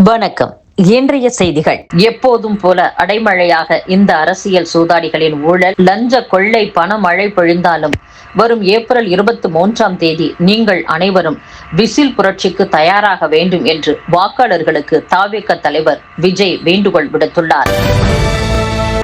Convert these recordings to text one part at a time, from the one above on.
வணக்கம். இன்றைய செய்திகள். எப்போதும் போல அடைமழையாக இந்த அரசியல் சூதாடிகளின் ஊழல், லஞ்ச கொள்ளை பண மழை பொழிந்தாலும் வரும் ஏப்ரல் 23ஆம் தேதி நீங்கள் அனைவரும் விசில் புரட்சிக்கு தயாராக வேண்டும் என்று வாக்காளர்களுக்கு தவிக தலைவர் விஜய் வேண்டுகோள் விடுத்துள்ளார்.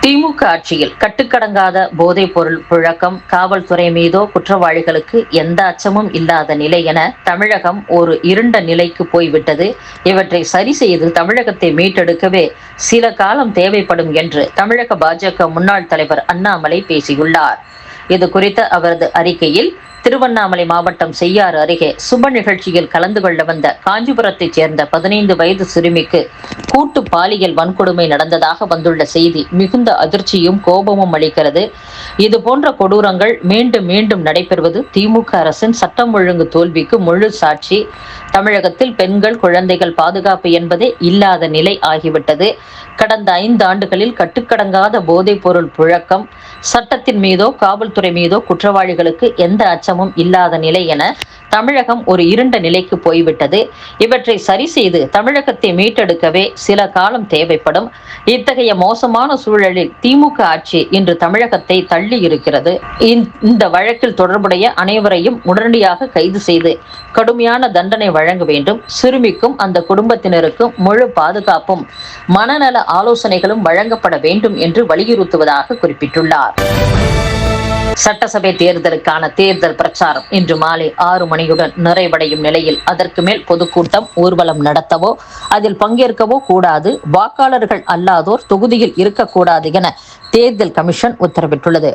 திமுக ஆட்சியில் கட்டுக்கடங்காத போதைப் பொருள் புழக்கம், காவல்துறை மீதோ குற்றவாளிகளுக்கு எந்த அச்சமும் இல்லாத நிலை என தமிழகம் ஒரு இருண்ட நிலைக்கு போய்விட்டது. இவற்றை சரி செய்து தமிழகத்தை மீட்டெடுக்கவே சில காலம் தேவைப்படும் என்று தமிழக பாஜக முன்னாள் தலைவர் அண்ணாமலை பேசியுள்ளார். இது குறித்த அவரது அறிக்கையில், திருவண்ணாமலை மாவட்டம் செய்யாறு அருகே சுப நிகழ்ச்சியில் கலந்து கொள்ள வந்த காஞ்சிபுரத்தைச் சேர்ந்த 15 வயது சிறுமிக்கு கூட்டு பாலியல் வன்கொடுமை நடந்ததாக வந்துள்ள செய்தி மிகுந்த அதிர்ச்சியும் கோபமும் அளிக்கிறது. இதுபோன்ற கொடூரங்கள் மீண்டும் மீண்டும் நடைபெறுவது திமுக அரசின் சட்டம் ஒழுங்கு தோல்விக்கு முழு சாட்சி. தமிழகத்தில் பெண்கள், குழந்தைகள் பாதுகாப்பு என்பதே இல்லாத நிலை ஆகிவிட்டது. கடந்த 5 ஆண்டுகளில் கட்டுக்கடங்காத போதைப் பொருள் புழக்கம், சட்டத்தின் மீதோ காவல்துறை மீதோ குற்றவாளிகளுக்கு எந்த அச்சமும் இல்லாத நிலை என தமிழகம் ஒரு இருண்ட நிலைக்கு போய்விட்டது. இவற்றை சரி செய்து தமிழகத்தை மீட்டெடுக்கவே சில காலம் தேவைப்படும். இத்தகைய மோசமான சூழலில் திமுக ஆட்சி இன்று தமிழகத்தை தள்ளி இருக்கிறது. இந்த வழக்கில் தொடர்புடைய அனைவரையும் உடனடியாக கைது செய்து கடுமையான தண்டனை வழங்க வேண்டும். சிறுமிக்கும் அந்த குடும்பத்தினருக்கும் முழு பாதுகாப்பும் மனநல ஆலோசனைகளும் வழங்கப்பட வேண்டும் என்று வலியுறுத்துவதாக குறிப்பிட்டுள்ளார். சட்டசபை தேர்தலுக்கான தேர்தல் பிரச்சாரம் இன்று மாலை 6 மணியுடன் நிறைவடையும் நிலையில் அதற்கு மேல் பொதுக்கூட்டம், ஊர்வலம் நடத்தவோ அதில் பங்கேற்கவோ கூடாது. வாக்காளர்கள் அல்லாதோர் தொகுதியில் இருக்கக்கூடாது என தேர்தல் கமிஷன் உத்தரவிட்டுள்ளது.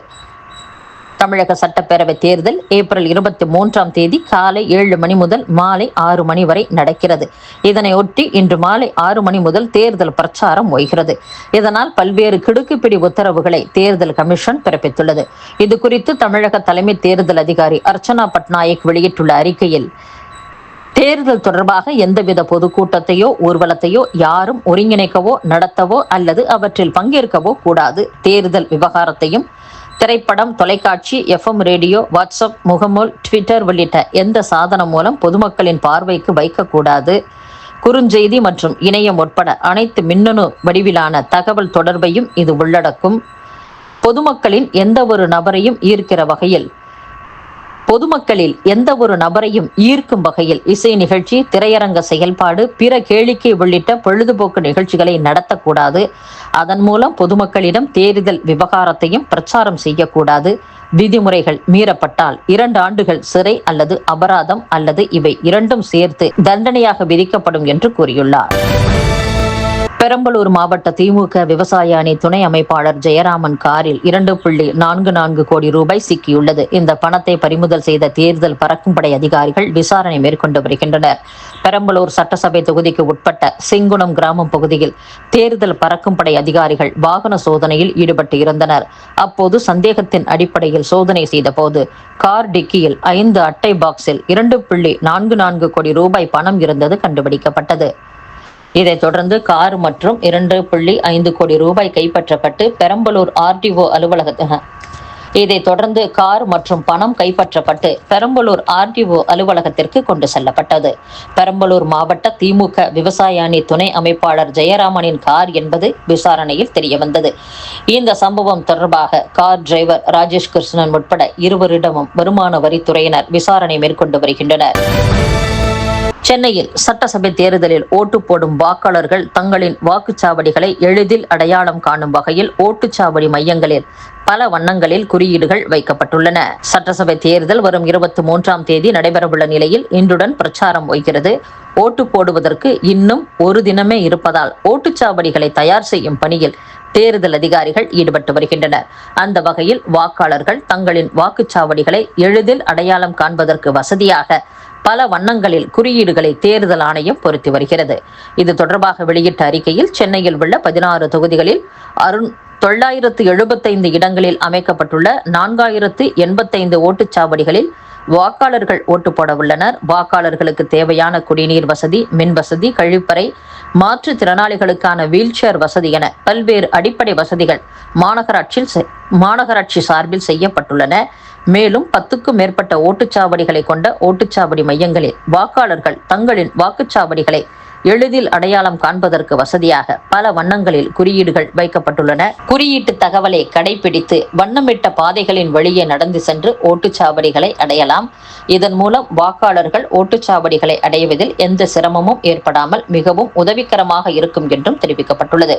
தமிழக சட்டப்பேரவை தேர்தல் ஏப்ரல் 23ஆம் தேதி காலை 7 மணி முதல் மாலை 6 மணி வரை நடக்கிறது. இதனையொட்டி இன்று மாலை 6 மணி முதல் தேர்தல் பிரச்சாரம் ஓய்கிறது. இதனால் பல்வேறு கிடுக்குப்பிடி உத்தரவுகளை தேர்தல் கமிஷன் பிறப்பித்துள்ளது. இது குறித்து தமிழக தலைமை தேர்தல் அதிகாரி அர்ச்சனா பட்நாயக் வெளியிட்டுள்ள அறிக்கையில், தேர்தல் தொடர்பாக எந்தவித பொதுக்கூட்டத்தையோ ஊர்வலத்தையோ யாரும் ஒருங்கிணைக்கவோ நடத்தவோ அல்லது அவற்றில் பங்கேற்கவோ கூடாது. தேர்தல் விவகாரத்தையும் திரைப்படம், தொலைக்காட்சி, FM ரேடியோ, வாட்ஸ்அப், முகநூல், ட்விட்டர் உள்ளிட்ட எந்த சாதனம் மூலம் பொதுமக்களின் பார்வைக்கு வைக்கக்கூடாது. குறுஞ்செய்தி மற்றும் இணையம் உட்பட அனைத்து மின்னணு வடிவிலான தகவல் தொடர்பையும் இது உள்ளடக்கும். பொதுமக்களில் எந்த ஒரு நபரையும் ஈர்க்கும் வகையில் இசை நிகழ்ச்சி, திரையரங்க செயல்பாடு, பிற கேளிக்கை உள்ளிட்ட பொழுதுபோக்கு நிகழ்ச்சிகளை நடத்தக்கூடாது. அதன் மூலம் பொதுமக்களிடம் தேர்தல் விவகாரத்தையும் பிரச்சாரம் செய்யக்கூடாது. விதிமுறைகள் மீறப்பட்டால் 2 ஆண்டுகள் சிறை அல்லது அபராதம் அல்லது இவை இரண்டும் சேர்த்து தண்டனையாக விதிக்கப்படும் என்று கூறியுள்ளார். பெரம்பலூர் மாவட்ட திமுக விவசாய அணி துணை அமைப்பாளர் ஜெயராமன் காரில் 2.44 கோடி ரூபாய் சிக்கியுள்ளது. இந்த பணத்தை பறிமுதல் செய்த தேர்தல் பறக்கும்படை அதிகாரிகள் விசாரணை மேற்கொண்டு வருகின்றனர். பெரம்பலூர் சட்டசபை தொகுதிக்கு உட்பட்ட செங்குணம் கிராமம் பகுதியில் தேர்தல் பறக்கும்படை அதிகாரிகள் வாகன சோதனையில் ஈடுபட்டு இருந்தனர். அப்போது சந்தேகத்தின் அடிப்படையில் சோதனை செய்த போது கார் டிக்கியில் 5 அட்டை பாக்ஸில் 2.44 கோடி ரூபாய் பணம் இருந்தது கண்டுபிடிக்கப்பட்டது. இதைத் தொடர்ந்து கார் மற்றும் 2.5 கோடி ரூபாய் கைப்பற்றப்பட்டு பெரம்பலூர் RDO அலுவலகத்திற்கு கொண்டு செல்லப்பட்டது. பெரம்பலூர் மாவட்ட திமுக விவசாய அணி துணை அமைப்பாளர் ஜெயராமனின் கார் என்பது விசாரணையில் தெரியவந்தது. இந்த சம்பவம் தொடர்பாக கார் டிரைவர் ராஜேஷ் கிருஷ்ணன் உட்பட 2 வருமான வரித்துறையினர் விசாரணை மேற்கொண்டு வருகின்றனர். சென்னையில் சட்டசபை தேர்தலில் ஓட்டு போடும் வாக்காளர்கள் தங்களின் வாக்குச்சாவடிகளை எளிதில் அடையாளம் காணும் வகையில் ஓட்டுச்சாவடி மையங்களில் பல வண்ணங்களில் குறியீடுகள் வைக்கப்பட்டுள்ளன. சட்டசபை தேர்தல் வரும் 23ஆம் தேதி நடைபெறவுள்ள நிலையில் இன்றுடன் பிரச்சாரம் ஓய்கிறது. ஓட்டு போடுவதற்கு இன்னும் ஒரு தினமே இருப்பதால் ஓட்டுச்சாவடிகளை தயார் செய்யும் பணியில் தேர்தல் அதிகாரிகள் ஈடுபட்டு வருகின்றனர். அந்த வகையில் வாக்காளர்கள் தங்களின் வாக்குச்சாவடிகளை எளிதில் அடையாளம் காண்பதற்கு வசதியாக பல வண்ணங்களில் குறியீடுகளை தேர்தல் ஆணையம் பொருத்தி வருகிறது. இது தொடர்பாக வெளியிட்ட அறிக்கையில், சென்னையில் உள்ள 16 தொகுதிகளில் 975 இடங்களில் அமைக்கப்பட்டுள்ள 4085 ஓட்டுச்சாவடிகளில் வாக்காளர்கள் ஓட்டு போட உள்ளனர். வாக்காளர்களுக்கு தேவையான குடிநீர் வசதி, மின் வசதி, கழிப்பறை, மாற்றுத்திறனாளிகளுக்கான வீல்சேர் வசதி என பல்வேறு அடிப்படை வசதிகள் மாநகராட்சி சார்பில் செய்யப்பட்டுள்ளன. மேலும் 10க்கும் மேற்பட்ட ஓட்டுச்சாவடிகளை கொண்ட ஓட்டுச்சாவடி மையங்களில் வாக்காளர்கள் தங்களின் வாக்குச்சாவடிகளை எளிதில் அடையாளம் காண்பதற்கு வசதியாக பல வண்ணங்களில் குறியீடுகள் வைக்கப்பட்டுள்ளன. குறியீட்டு தகவலை கடைபிடித்து வண்ணமிட்ட பாதைகளின் வழியே நடந்து சென்று ஓட்டுச்சாவடிகளை அடையலாம். இதன் மூலம் வாக்காளர்கள் ஓட்டுச்சாவடிகளை அடைவதில் எந்த சிரமமும் ஏற்படாமல் மிகவும் உதவிகரமாக இருக்கும் என்றும் தெரிவிக்கப்பட்டுள்ளது.